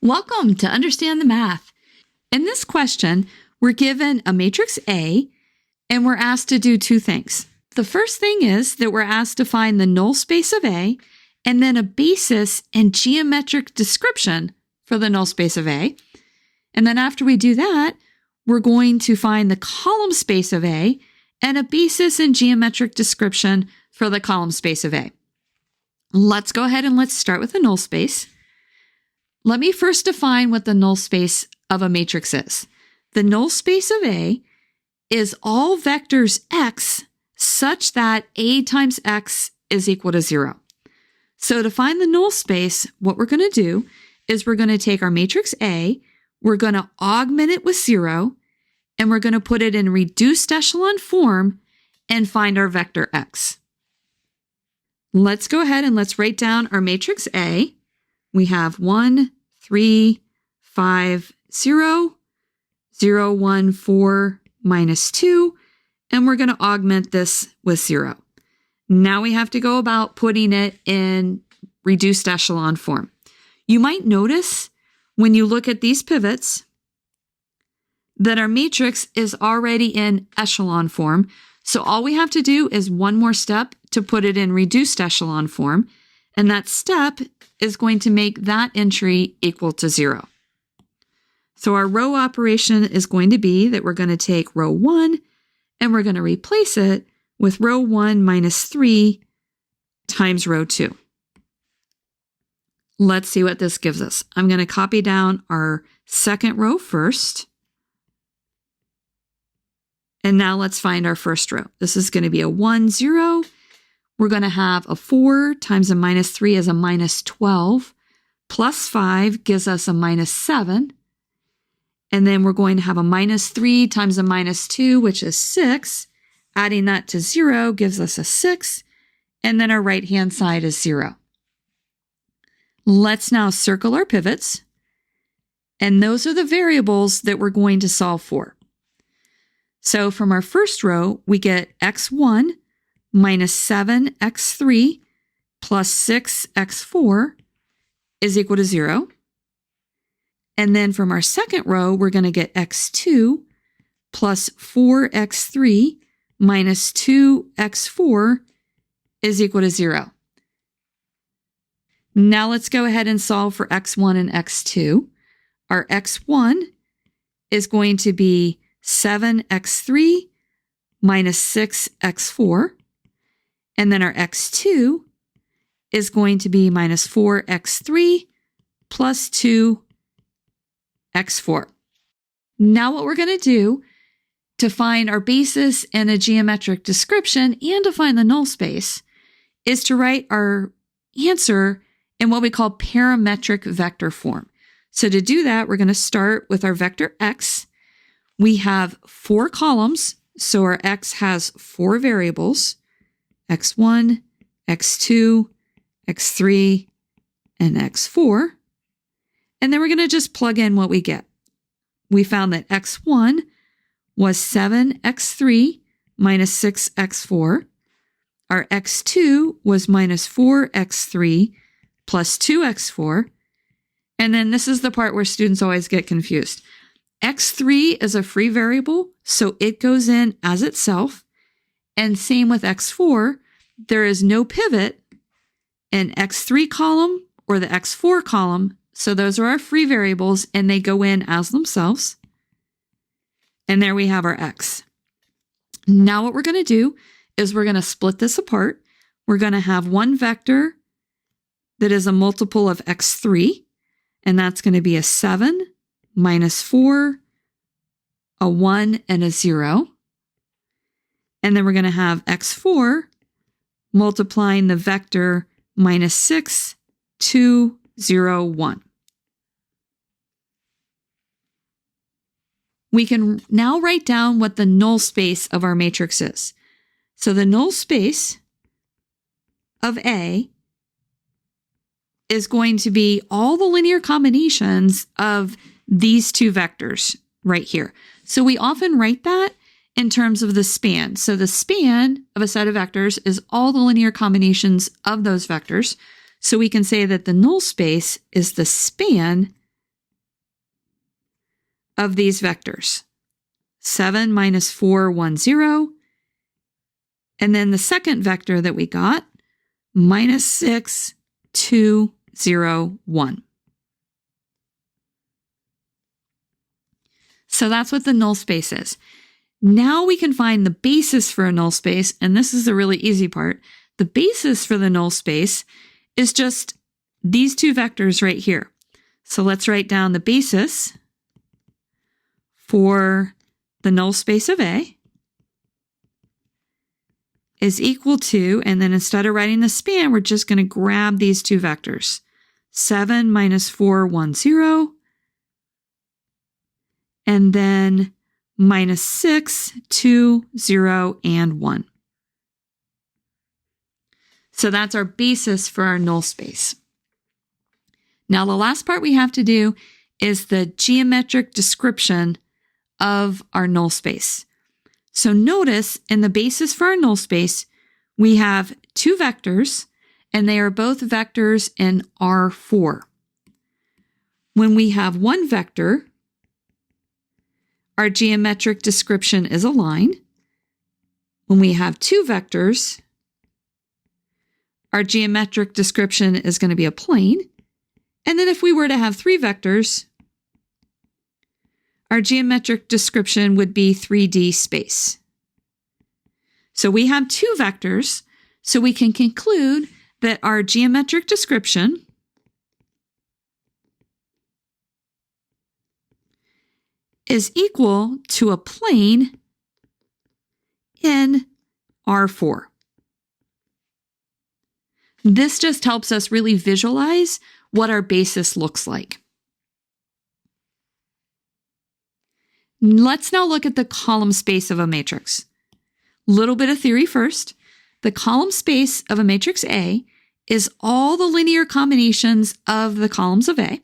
Welcome to Understand the Math. In this question, we're given a matrix A, and we're asked to do two things. The first thing is that we're asked to find the null space of A, and then a basis and geometric description for the null space of A. And then after we do that, we're going to find the column space of A and a basis and geometric description for the column space of A. Let's go ahead and let's start with the null space. Let me first define what the null space of a matrix is. The null space of A is all vectors x such that A times x is equal to 0. So to find the null space, what we're going to do is we're going to take our matrix A, we're going to augment it with 0, and we're going to put it in reduced echelon form and find our vector x. Let's go ahead and let's write down our matrix A. We have 1, 3, 5, 0, 0, 1, 4, minus 2, and we're going to augment this with 0. Now we have to go about putting it in reduced echelon form. You might notice when you look at these pivots that our matrix is already in echelon form, so all we have to do is one more step to put it in reduced echelon form, and that step is going to make that entry equal to 0. So our row operation is going to be that we're going to take row 1 and we're going to replace it with row 1 minus 3 times row 2. Let's see what this gives us. I'm going to copy down our second row first. And now let's find our first row. This is going to be a 1, 0. We're going to have a 4 times a minus 3 is a minus 12. Plus 5 gives us a minus 7. And then we're going to have a minus 3 times a minus 2, which is 6. Adding that to 0 gives us a 6. And then our right-hand side is 0. Let's now circle our pivots. And those are the variables that we're going to solve for. So from our first row, we get x1 minus 7x3 plus 6x4 is equal to 0. And then from our second row, we're going to get x2 plus 4x3 minus 2x4 is equal to 0. Now let's go ahead and solve for x1 and x2. Our x1 is going to be 7x3 minus 6x4. And then our x2 is going to be minus 4x3 plus 2x4. Now what we're going to do to find our basis and a geometric description and to find the null space is to write our answer in what we call parametric vector form. So to do that, we're going to start with our vector x. We have 4 columns, so our x has 4 variables. x1, x2, x3, and x4. And then we're going to just plug in what we get. We found that x1 was 7x3 minus 6x4. Our x2 was minus 4x3 plus 2x4. And then this is the part where students always get confused. x3 is a free variable, so it goes in as itself. And same with x4, there is no pivot in x3 column or the x4 column. So those are our free variables and they go in as themselves. And there we have our x. Now what we're going to do is we're going to split this apart. We're going to have one vector that is a multiple of x3, and that's going to be a 7 minus 4, a 1, and a 0. And then we're going to have x4 multiplying the vector minus 6, 2, 0, 1. We can now write down what the null space of our matrix is. So the null space of A is going to be all the linear combinations of these two vectors right here. So we often write that in terms of the span. So the span of a set of vectors is all the linear combinations of those vectors. So we can say that the null space is the span of these vectors. 7 minus 4, 1, 0. And then the second vector that we got, minus 6, 2, 0, 1. So that's what the null space is. Now we can find the basis for a null space, and this is the really easy part. The basis for the null space is just these two vectors right here. So let's write down the basis for the null space of A is equal to, and then instead of writing the span, we're just going to grab these two vectors. 7 minus 4, 1, 0. And then minus 6, 2, 0, and 1. So that's our basis for our null space. Now the last part we have to do is the geometric description of our null space. So notice in the basis for our null space, we have two vectors, and they are both vectors in R4. When we have one vector, our geometric description is a line. When we have two vectors, our geometric description is going to be a plane. And then if we were to have three vectors, our geometric description would be 3D space. So we have two vectors, so we can conclude that our geometric description is equal to a plane in R4. This just helps us really visualize what our basis looks like. Let's now look at the column space of a matrix. Little bit of theory first. The column space of a matrix A is all the linear combinations of the columns of A.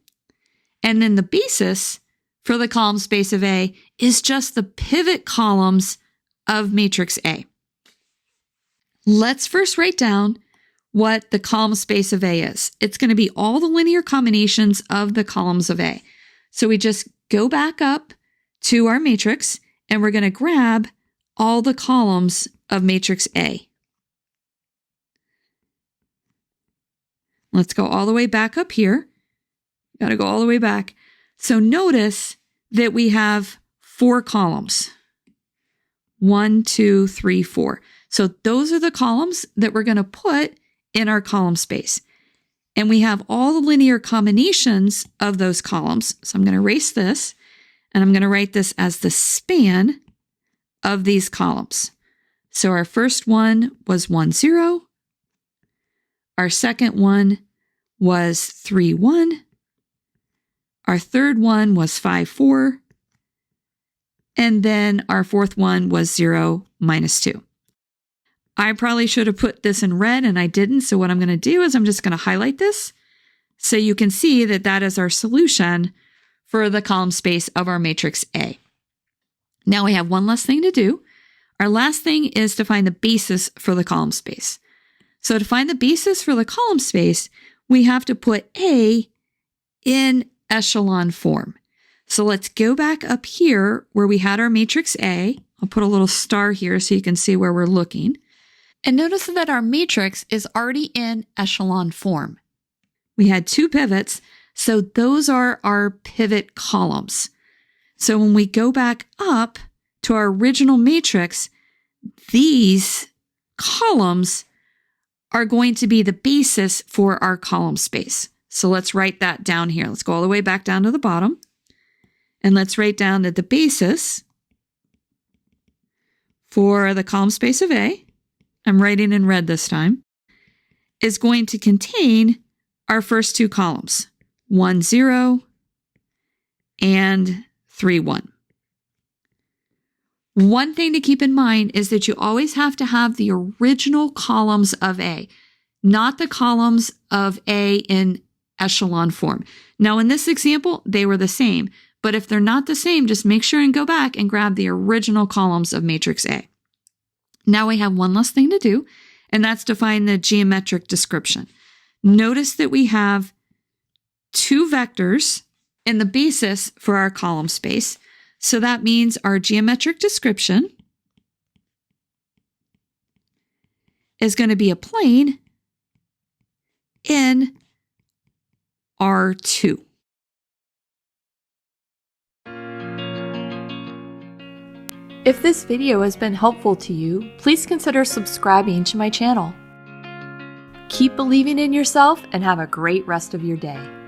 And then the basis for the column space of A is just the pivot columns of matrix A. Let's first write down what the column space of A is. It's going to be all the linear combinations of the columns of A. So we just go back up to our matrix, and we're going to grab all the columns of matrix A. Let's go all the way back up here. Got to go all the way back. So notice that we have 4 columns. 1, 2, 3, 4. So those are the columns that we're going to put in our column space. And we have all the linear combinations of those columns. So I'm going to erase this, and I'm going to write this as the span of these columns. So our first one was 1, 0. Our second one was 3, 1. Our third one was 5, 4. And then our fourth one was 0, minus 2. I probably should have put this in red, and I didn't. So what I'm going to do is I'm just going to highlight this so you can see that that is our solution for the column space of our matrix A. Now we have one last thing to do. Our last thing is to find the basis for the column space. So to find the basis for the column space, we have to put A in echelon form. So let's go back up here where we had our matrix A. I'll put a little star here so you can see where we're looking. And notice that our matrix is already in echelon form. We had 2 pivots, so those are our pivot columns. So when we go back up to our original matrix, these columns are going to be the basis for our column space. So let's write that down here. Let's go all the way back down to the bottom. And let's write down that the basis for the column space of A, I'm writing in red this time, is going to contain our first 2 columns, 1, 0 and 3, 1. One thing to keep in mind is that you always have to have the original columns of A, not the columns of A in echelon form. Now in this example, they were the same, but if they're not the same, just make sure and go back and grab the original columns of matrix A. Now we have one last thing to do, and that's to find the geometric description. Notice that we have 2 vectors and the basis for our column space. So that means our geometric description is going to be a plane in R2. If this video has been helpful to you, please consider subscribing to my channel. Keep believing in yourself and have a great rest of your day.